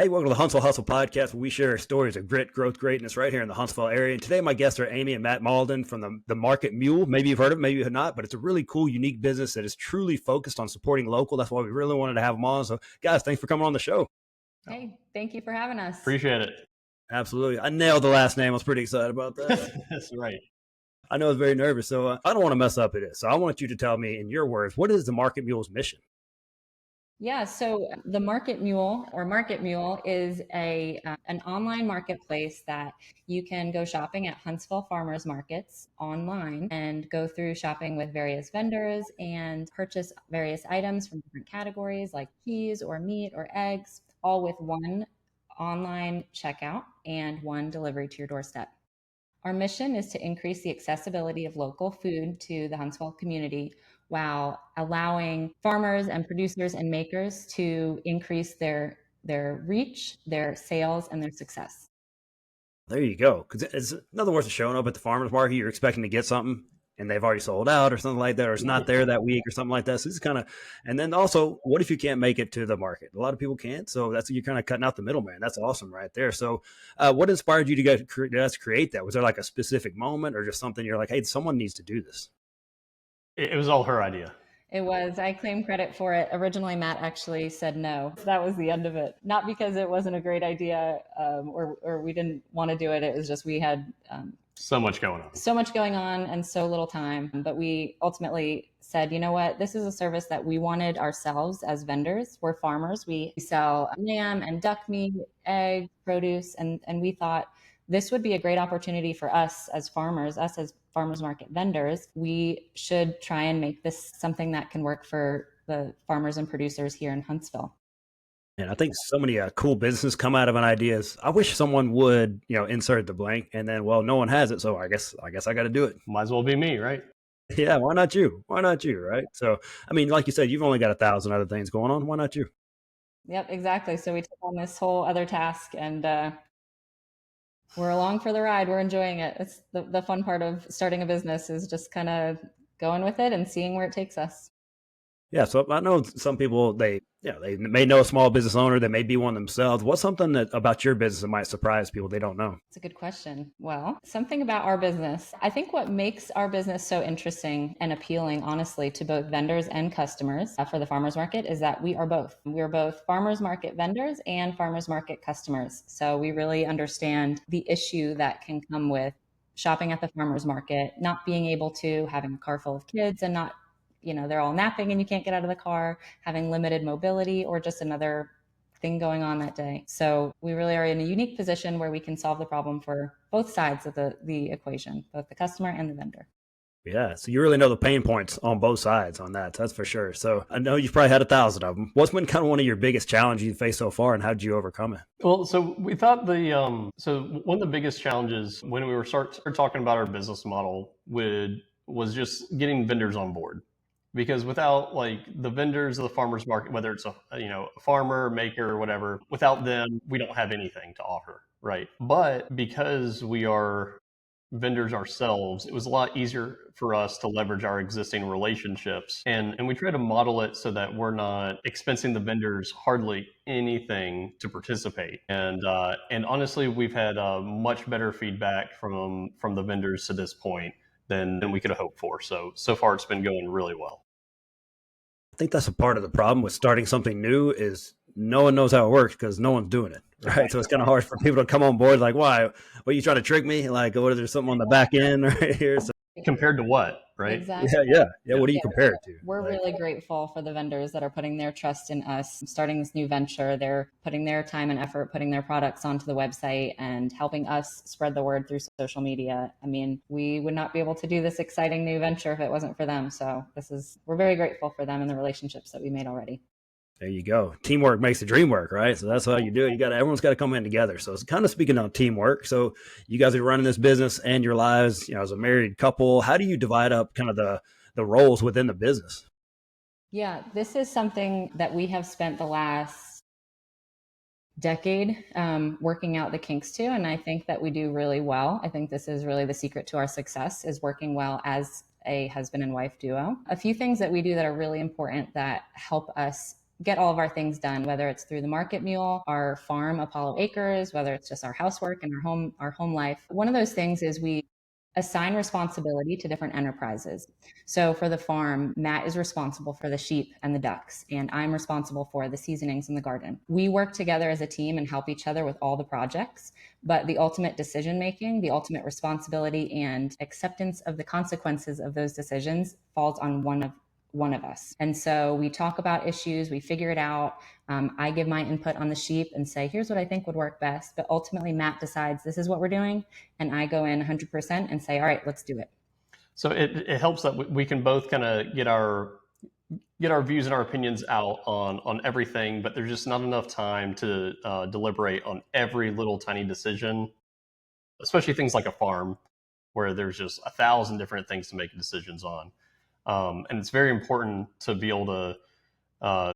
Hey, welcome to the Huntsville Hustle Podcast, where we share stories of grit, growth, greatness right here in the Huntsville area. And today my guests are Amy and Mat Mauldin from the Market Mule. Maybe you've heard of it, maybe you have not, but it's a really cool, unique business that is truly focused on supporting local. That's why we really wanted to have them on. So guys, thanks for coming on the show. Hey, thank you for having us. Appreciate it. Absolutely. I nailed the last name. I was pretty excited about that. That's right. I know I was very nervous, so I don't want to mess up it. So I want you to tell me in your words, what is the Market Mule's mission? Yeah, so the Market Mule is an online marketplace that you can go shopping at Huntsville farmers markets online and go through shopping with various vendors and purchase various items from different categories like cheese or meat or eggs, all with one online checkout and one delivery to your doorstep. Our mission is to increase the accessibility of local food to the Huntsville community while allowing farmers and producers and makers to increase their reach, their sales, and their success. There you go. Because it's in other words of showing up at the farmer's market, you're expecting to get something and they've already sold out or something like that, or it's not there that week or something like that. So it's kind of, and then also, what if you can't make it to the market? A lot of people can't. So you're kind of cutting out the middleman. That's awesome right there. So what inspired you to guys create that? Was there like a specific moment or just something you're like, hey, someone needs to do this? It was all her idea. It was. I claim credit for it. Originally, Matt actually said no. So that was the end of it. Not because it wasn't a great idea or we didn't want to do it. It was just we had so much going on and so little time. But we ultimately said, you know what? This is a service that we wanted ourselves as vendors. We're farmers. We sell lamb and duck meat, eggs, produce, and we thought this would be a great opportunity for us as farmers, us as farmers market vendors. We should try and make this something that can work for the farmers and producers here in Huntsville. And I think so many cool businesses come out of an ideas. I wish someone would, insert the blank and then, well, no one has it. So I guess I got to do it. Might as well be me, right? Yeah. Why not you? Right? So, I mean, like you said, you've only got 1,000 other things going on. Why not you? Yep, exactly. So we took on this whole other task and, we're along for the ride. We're enjoying it. It's the fun part of starting a business is just kind of going with it and seeing where it takes us. Yeah. So I know some people, they may know a small business owner. They may be one themselves. What's something about your business that might surprise people they don't know? It's a good question. Well, something about our business. I think what makes our business so interesting and appealing, honestly, to both vendors and customers for the farmers market is that we are both. We're both farmers market vendors and farmers market customers. So we really understand the issue that can come with shopping at the farmers market, not being able to, having a car full of kids and not, they're all napping and you can't get out of the car, having limited mobility or just another thing going on that day. So we really are in a unique position where we can solve the problem for both sides of the equation, both the customer and the vendor. Yeah. So you really know the pain points on both sides on that. That's for sure. So I know you've probably had 1,000 of them. What's been kind of one of your biggest challenges you faced so far and how did you overcome it? Well, so we thought so one of the biggest challenges when we were started talking about our business model was just getting vendors on board. Because without like the vendors of the farmers market, whether it's a farmer, maker, or whatever, without them, we don't have anything to offer, right? But because we are vendors ourselves, it was a lot easier for us to leverage our existing relationships. And we try to model it so that we're not expensing the vendors hardly anything to participate. And honestly, we've had much better feedback from the vendors to this point than we could have hoped for. So far it's been going really well. I think that's a part of the problem with starting something new is no one knows how it works because no one's doing it. Right. So it's kind of hard for people to come on board. Like, why? What, are you trying to trick me? Like, what, is there something on the back end right here? So, compared to what? Right. Exactly. Yeah. What do you compare it to? We're really grateful for the vendors that are putting their trust in us, starting this new venture. They're putting their time and effort, putting their products onto the website and helping us spread the word through social media. I mean, we would not be able to do this exciting new venture if it wasn't for them. So we're very grateful for them and the relationships that we made already. There you go. Teamwork makes the dream work, right? So that's how you do it. Everyone's got to come in together. So it's kind of speaking on teamwork. So you guys are running this business and your lives, as a married couple. How do you divide up kind of the roles within the business? Yeah, this is something that we have spent the last decade working out the kinks to. And I think that we do really well. I think this is really the secret to our success is working well as a husband and wife duo. A few things that we do that are really important that help us get all of our things done, whether it's through the Market Mule, our farm, Apollo Acres, whether it's just our housework and our home life. One of those things is we assign responsibility to different enterprises. So for the farm, Matt is responsible for the sheep and the ducks, and I'm responsible for the seasonings in the garden. We work together as a team and help each other with all the projects, but the ultimate decision making, the ultimate responsibility and acceptance of the consequences of those decisions falls on one of us. And so we talk about issues, we figure it out. I give my input on the sheep and say, here's what I think would work best. But ultimately, Matt decides this is what we're doing. And I go in 100% and say, all right, let's do it. So it helps that we can both kind of get our views and our opinions out on everything, but there's just not enough time to deliberate on every little tiny decision, especially things like a farm where there's just 1,000 different things to make decisions on. And it's very important to be able to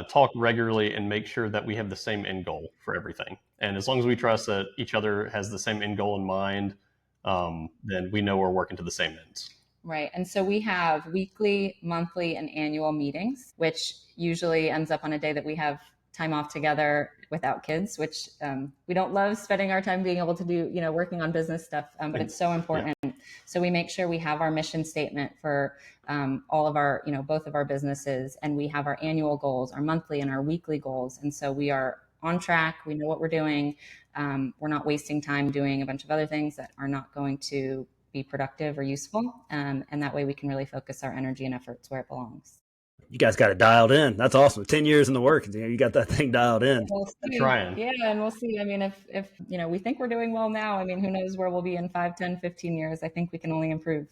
talk regularly and make sure that we have the same end goal for everything. And as long as we trust that each other has the same end goal in mind, then we know we're working to the same ends. Right. And so we have weekly, monthly, and annual meetings, which usually ends up on a day that we have time off together without kids, which we don't love spending our time being able to do, working on business stuff, but it's so important. Yeah. So we make sure we have our mission statement for all of our, both of our businesses, and we have our annual goals, our monthly and our weekly goals. And so we are on track. We know what we're doing. We're not wasting time doing a bunch of other things that are not going to be productive or useful. And that way we can really focus our energy and efforts where it belongs. You guys got it dialed in. That's awesome. 10 years in the work. You got that thing dialed in. We'll see. Trying. Yeah. And we'll see. I mean, if we think we're doing well now, I mean, who knows where we'll be in 5, 10, 15 years. I think we can only improve.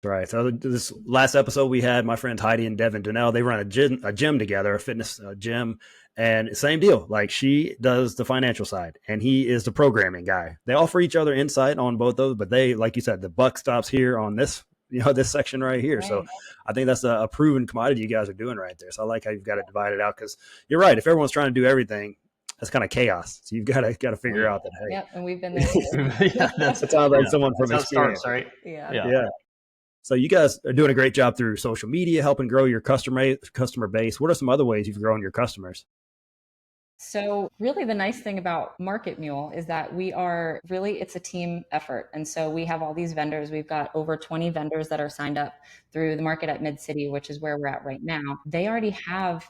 Right. So this last episode we had my friends Heidi and Devin Donnell. They run a gym together, a fitness gym, and same deal. Like she does the financial side and he is the programming guy. They offer each other insight on both those, but they, like you said, the buck stops here on this, this section right here. Right. So I think that's a proven commodity you guys are doing right there. So I like how you've got it divided out because you're right. If everyone's trying to do everything, that's kind of chaos. So you've got to figure out that. Hey, yep, and we've been there. That sounds like someone from experience, starts, right? Yeah. So you guys are doing a great job through social media, helping grow your customer base. What are some other ways you've grown your customers? So really the nice thing about Market Mule is that it's a team effort. And so we have all these vendors. We've got over 20 vendors that are signed up through the market at Mid-City, which is where we're at right now. They already have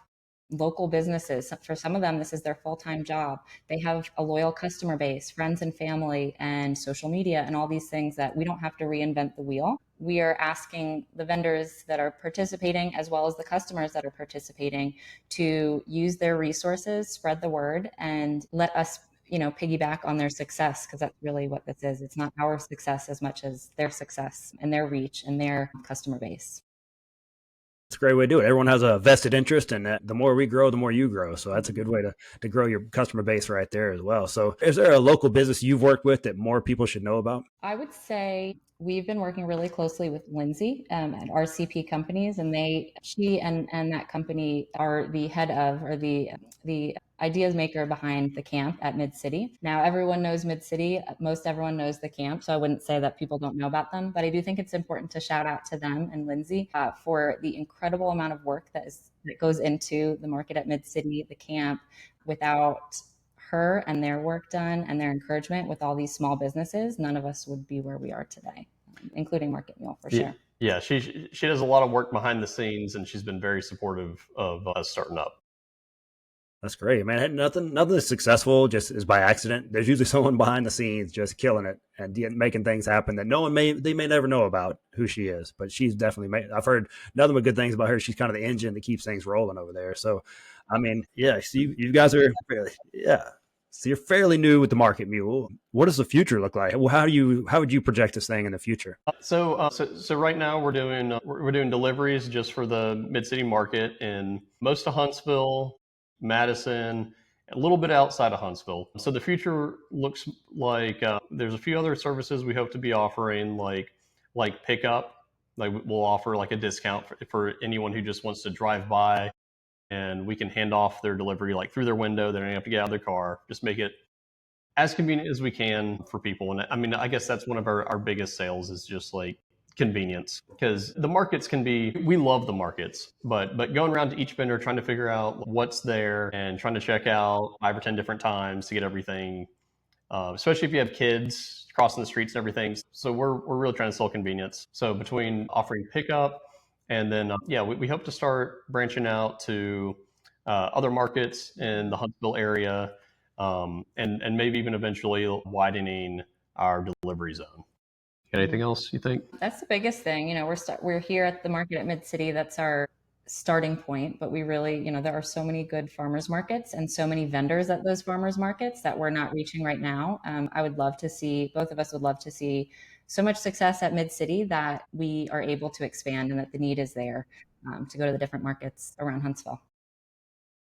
local businesses. For some of them, this is their full-time job. They have a loyal customer base, friends and family, and social media, and all these things that we don't have to reinvent the wheel. We are asking the vendors that are participating, as well as the customers that are participating, to use their resources, spread the word, and let us, piggyback on their success, because that's really what this is. It's not our success as much as their success and their reach and their customer base. It's a great way to do it. Everyone has a vested interest in that. The more we grow, the more you grow. So that's a good way to grow your customer base right there as well. So is there a local business you've worked with that more people should know about? I would say we've been working really closely with Lindsay at RCP Companies, and she and that company are the head of, or the ideas maker behind the camp at Mid-City. Now, everyone knows Mid-City. Most everyone knows the camp, so I wouldn't say that people don't know about them, but I do think it's important to shout out to them and Lindsay for the incredible amount of work that goes into the market at Mid-City, the camp. Without her and their work done and their encouragement with all these small businesses, none of us would be where we are today, including Market Mule for sure. Yeah, she does a lot of work behind the scenes, and she's been very supportive of us starting up. That's great, man. Nothing that's successful just is by accident. There's usually someone behind the scenes just killing it and making things happen that they may never know about who she is, but she's definitely I've heard nothing but good things about her. She's kind of the engine that keeps things rolling over there. So, I mean, yeah, so you guys are So you're fairly new with the Market Mule. What does the future look like? How would you project this thing in the future? So right now we're doing deliveries just for the Mid-City market in most of Huntsville, Madison, a little bit outside of Huntsville. So the future looks like there's a few other services we hope to be offering, like pickup. Like we'll offer like a discount for anyone who just wants to drive by, and we can hand off their delivery like through their window. They don't have to get out of their car. Just make it as convenient as we can for people. And I mean, I guess that's one of our biggest sales is just like convenience, because the markets can be, we love the markets, but going around to each vendor trying to figure out what's there and trying to check out 5 or 10 different times to get everything, especially if you have kids crossing the streets and everything. So we're really trying to sell convenience. So between offering pickup and then we hope to start branching out to other markets in the Huntsville area, and maybe even eventually widening our delivery zone. Anything else you think? That's the biggest thing. We're here at the market at Mid City. That's our starting point, but we really, there are so many good farmers markets and so many vendors at those farmers markets that we're not reaching right now. I would love to see, both of us would love to see so much success at Mid City that we are able to expand and that the need is there to go to the different markets around Huntsville.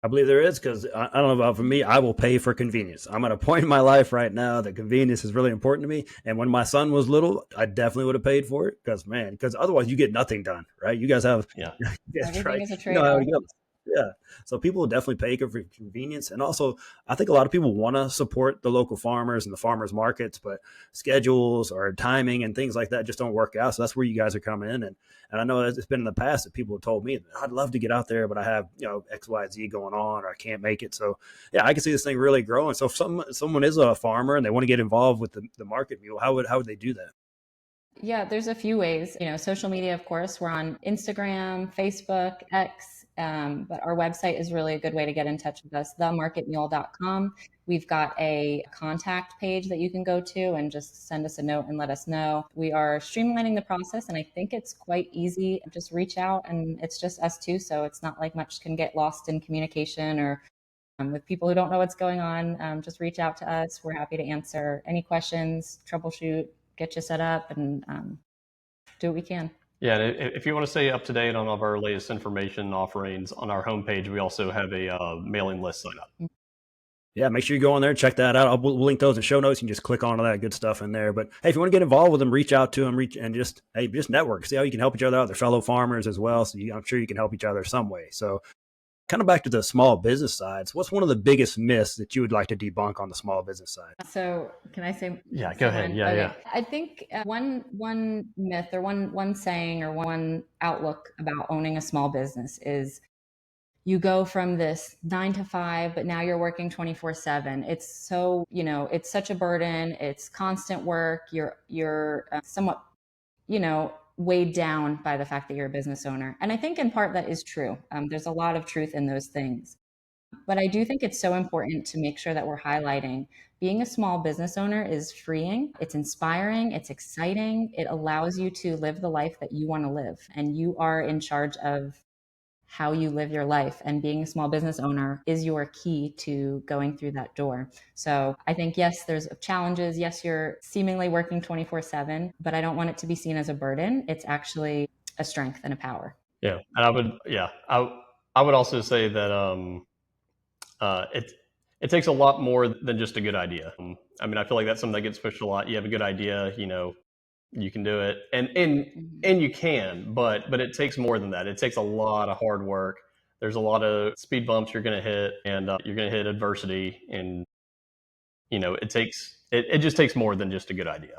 I believe there is, because I don't know about for me, I will pay for convenience. I'm at a point in my life right now that convenience is really important to me. And when my son was little, I definitely would have paid for it, because otherwise you get nothing done, right? You guys have, Everything is a you trade-off. know how it goes. Yeah. So people will definitely pay for convenience. And also, I think a lot of people want to support the local farmers and the farmers markets, but schedules or timing and things like that just don't work out. So that's where you guys are coming in. And I know it's been in the past that people have told me, I'd love to get out there, but I have, X, Y, Z going on, or I can't make it. So yeah, I can see this thing really growing. So if someone is a farmer and they want to get involved with the Market Mule, how would they do that? Yeah, there's a few ways. Social media, of course, we're on Instagram, Facebook, X, but our website is really a good way to get in touch with us, themarketmule.com. We've got a contact page that you can go to and just send us a note and let us know. We are streamlining the process, and I think it's quite easy. Just reach out, and it's just us two, so it's not like much can get lost in communication or with people who don't know what's going on. Just reach out to us. We're happy to answer any questions, troubleshoot, get you set up, and do what we can. Yeah, and if you want to stay up to date on all of our latest information offerings on our homepage, we also have a mailing list sign up. Yeah, make sure you go on there and check that out. We'll link those in show notes. You can just click on all that good stuff in there. But hey, if you want to get involved with them, reach out to them, just network. See how you can help each other out. They're fellow farmers as well, so I'm sure you can help each other some way. So kind of back to the small business sides, what's one of the biggest myths that you would like to debunk on the small business side? So can I say? Yeah, go ahead. Yeah, okay. Yeah. I think one myth or one saying or one outlook about owning a small business is you go from this 9 to 5, but now you're working 24/7. It's so, it's such a burden. It's constant work. You're somewhat, weighed down by the fact that you're a business owner. And I think in part that is true. There's a lot of truth in those things. But I do think it's so important to make sure that we're highlighting being a small business owner is freeing. It's inspiring. It's exciting. It allows you to live the life that you want to live. And you are in charge of how you live your life. And being a small business owner is your key to going through that door. So I think, yes, there's challenges. Yes, you're seemingly working 24/7, but I don't want it to be seen as a burden. It's actually a strength and a power. Yeah. And I would also say that it takes a lot more than just a good idea. I feel like that's something that gets pushed a lot. You have a good idea, you can do it, and you can, but it takes more than that. It takes a lot of hard work. There's a lot of speed bumps you're going to hit, and you're going to hit adversity, and it just takes more than just a good idea.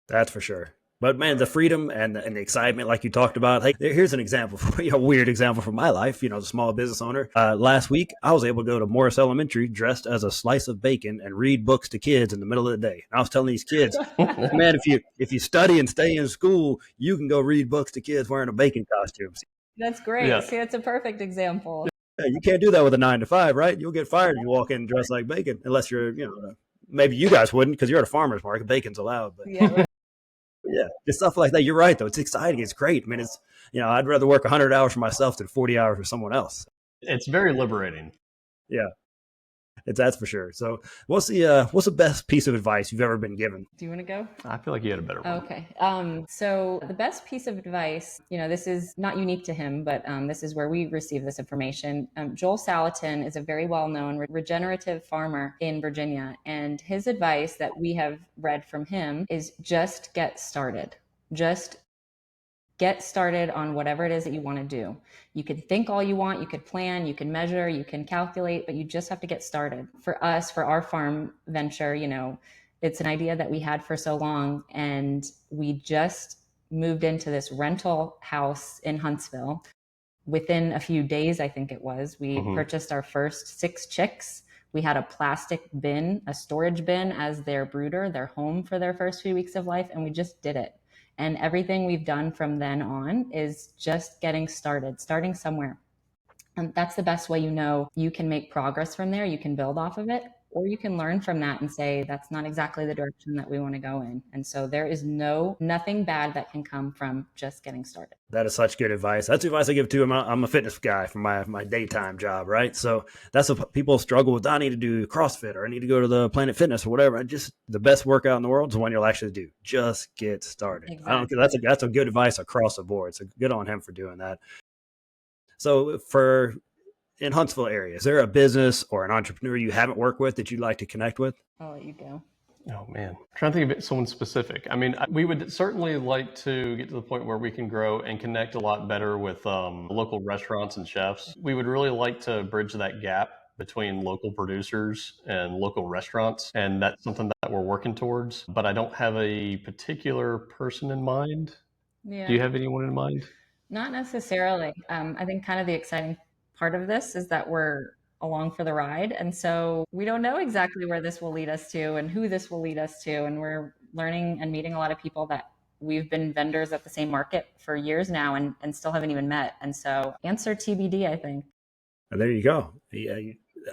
That's for sure. But man, the freedom and the excitement, like you talked about. Hey, here's an example, a weird example from my life. As a small business owner, last week I was able to go to Morris Elementary dressed as a slice of bacon and read books to kids in the middle of the day. And I was telling these kids, man, if you study and stay in school, you can go read books to kids wearing a bacon costume. That's great. Yeah. See, that's a perfect example. Yeah, you can't do that with a 9 to 5, right? You'll get fired if you walk in dressed like bacon, unless you're, maybe you guys wouldn't because you're at a farmer's market. Bacon's allowed, but yeah. Yeah, just stuff like that. You're right, though. It's exciting. It's great. It's, I'd rather work 100 hours for myself than 40 hours for someone else. It's very liberating. Yeah, that's for sure. So what's the best piece of advice you've ever been given? Do you want to go? I feel like you had a better one. Okay. So the best piece of advice, this is not unique to him, but this is where we receive this information. Joel Salatin is a very well-known regenerative farmer in Virginia. And his advice that we have read from him is just get started. Just get started on whatever it is that you want to do. You can think all you want, you could plan, you can measure, you can calculate, but you just have to get started. For us, for our farm venture, it's an idea that we had for so long, and we just moved into this rental house in Huntsville. Within a few days, I think it was, we purchased our first 6 chicks. We had a plastic bin, a storage bin as their brooder, their home for their first few weeks of life, and we just did it. And everything we've done from then on is just getting started, starting somewhere. And that's the best way you can make progress from there. You can build off of it, or you can learn from that and say, that's not exactly the direction that we want to go in. And so there is nothing bad that can come from just getting started. That is such good advice. That's advice I give to him. I'm a fitness guy for my daytime job, right? So that's what people struggle with. I need to do CrossFit, or I need to go to the Planet Fitness or whatever. And just the best workout in the world is the one you'll actually do. Just get started. Exactly. I don't think that's a good advice across the board. So good on him for doing that. So in Huntsville area, is there a business or an entrepreneur you haven't worked with that you'd like to connect with? I'll let you go. Oh man, I'm trying to think of someone specific. I mean, we would certainly like to get to the point where we can grow and connect a lot better with local restaurants and chefs. We would really like to bridge that gap between local producers and local restaurants, and that's something that we're working towards. But I don't have a particular person in mind. Yeah. Do you have anyone in mind? Not necessarily. I think kind of the exciting part of this is that we're along for the ride. And so we don't know exactly where this will lead us to and who this will lead us to. And we're learning and meeting a lot of people that we've been vendors at the same market for years now and still haven't even met. And so answer TBD, I think. There you go. Yeah,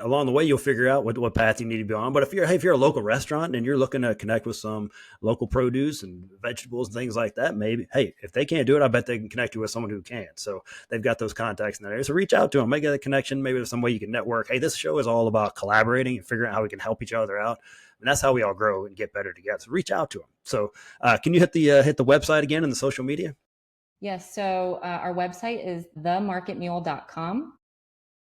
along the way, you'll figure out what path you need to be on. But if you're a local restaurant and you're looking to connect with some local produce and vegetables and things like that, maybe, hey, if they can't do it, I bet they can connect you with someone who can. So they've got those contacts in that area. So reach out to them, make a connection. Maybe there's some way you can network. Hey, this show is all about collaborating and figuring out how we can help each other out. And that's how we all grow and get better together. So reach out to them. So can you hit the website again and the social media? Yes. So our website is themarketmule.com.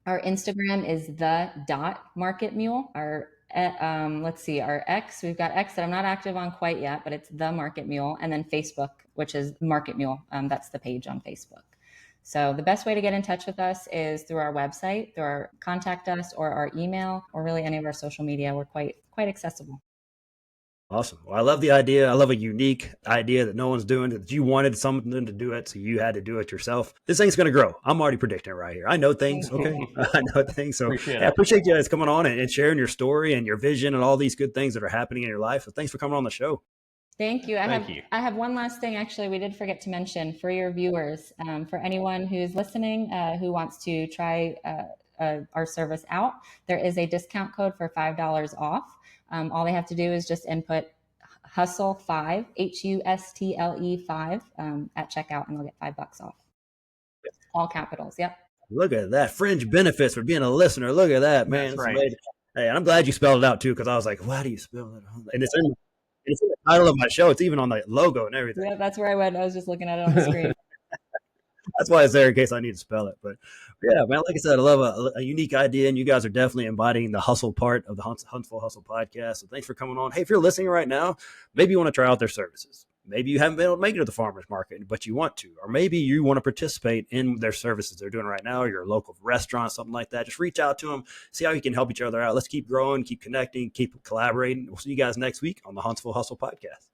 Our Instagram is the.marketmule. Our our X, we've got X that I'm not active on quite yet, but it's the Market Mule. And then Facebook, which is Market Mule. That's the page on Facebook. So the best way to get in touch with us is through our website, through our contact us or our email, or really any of our social media. We're quite accessible. Awesome. Well, I love the idea. I love a unique idea that no one's doing, that you wanted something to do it, so you had to do it yourself. This thing's going to grow. I'm already predicting it right here. I know things. Okay. I know things. So I appreciate you guys coming on and sharing your story and your vision and all these good things that are happening in your life. So thanks for coming on the show. Thank you. I have one last thing, actually, we did forget to mention for your viewers, for anyone who's listening, who wants to try our service out, there is a discount code for $5 off. All they have to do is just input Hustle 5, HUSTLE 5 at checkout, and they'll get $5 off. All capitals. Yep. Look at that. Fringe benefits for being a listener. Look at that, man. That's right. Hey, and I'm glad you spelled it out too, because I was like, why do you spell it? And it's in the title of my show. It's even on the logo and everything. Yeah, that's where I went. I was just looking at it on the screen. That's why it's there in case I need to spell it. But yeah, man, like I said, I love a unique idea, and you guys are definitely embodying the hustle part of the Huntsville Hustle Podcast. So thanks for coming on. Hey, if you're listening right now, maybe you want to try out their services. Maybe you haven't been able to make it to the farmer's market, but you want to. Or maybe you want to participate in their services they're doing right now, or your local restaurant, something like that. Just reach out to them, see how you can help each other out. Let's keep growing, keep connecting, keep collaborating. We'll see you guys next week on the Huntsville Hustle Podcast.